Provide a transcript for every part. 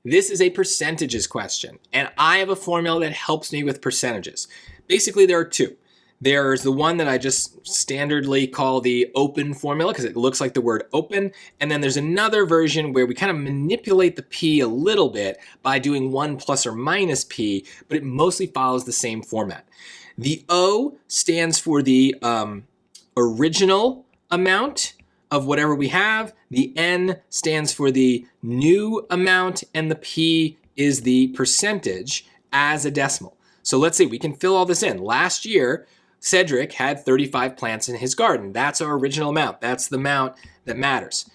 This is a percentages question, and I have a formula that helps me with percentages. Basically, there are two. There's the one that I just standardly call the open formula because it looks like the word open. And then there's another version where we kind of manipulate the P a little bit by doing 1 plus or minus P, but it mostly follows the same format. The O stands for the original amount of whatever we have. The N stands for the new amount, and the P is the percentage as a decimal. So let's see, we can fill all this in. Last year, Cedric had 35 plants in his garden. That's our original amount. That's the amount that matters.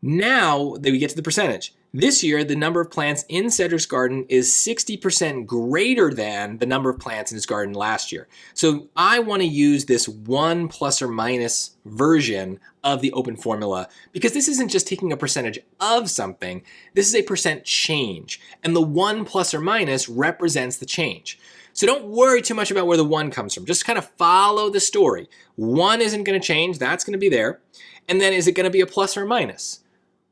Now that we get to the percentage, this year the number of plants in Cedric's garden is 60% greater than the number of plants in his garden last year. So I want to use this 1 plus or minus version of the open formula because this isn't just taking a percentage of something, this is a percent change. And the 1 plus or minus represents the change. So don't worry too much about where the 1 comes from. Just kind of follow the story. 1 isn't going to change. That's going to be there. And then is it going to be a plus or a minus?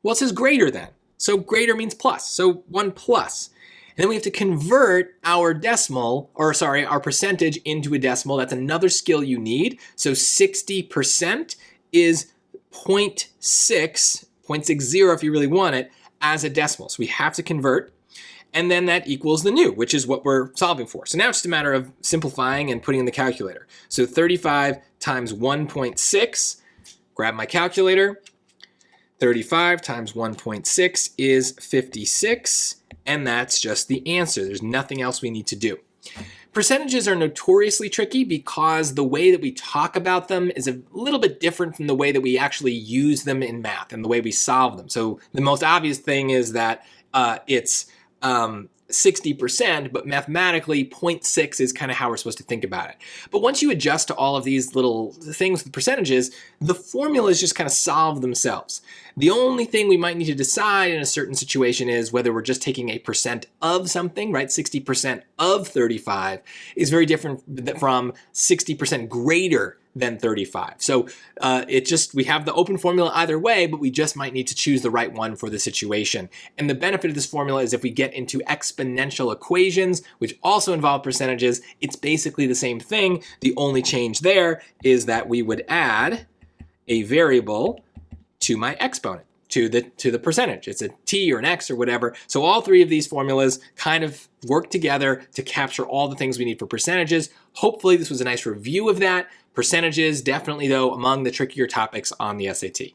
Well, it says greater than. So greater means plus. So 1 plus. And then we have to convert our our percentage into a decimal. That's another skill you need. So 60% is 0.6, 0.60 if you really want it, as a decimal. So we have to convert. And then that equals the new, which is what we're solving for. So now it's just a matter of simplifying and putting in the calculator. So 35 times 1.6, grab my calculator. 35 times 1.6 is 56, and that's just the answer. There's nothing else we need to do. Percentages are notoriously tricky because the way that we talk about them is a little bit different from the way that we actually use them in math and the way we solve them. So the most obvious thing is that it's 60%, but mathematically 0.6 is kind of how we're supposed to think about it. But once you adjust to all of these little things with percentages, the formulas just kind of solve themselves. The only thing we might need to decide in a certain situation is whether we're just taking a percent of something, right? 60% of 35 is very different from 60% greater than 35. So we have the open formula either way, but we just might need to choose the right one for the situation. And the benefit of this formula is if we get into exponential equations, which also involve percentages, it's basically the same thing. The only change there is that we would add a variable to my exponent, to the percentage. It's a t or an x or whatever. So all three of these formulas kind of work together to capture all the things we need for percentages. Hopefully this was a nice review of that. Percentages, definitely though, among the trickier topics on the SAT.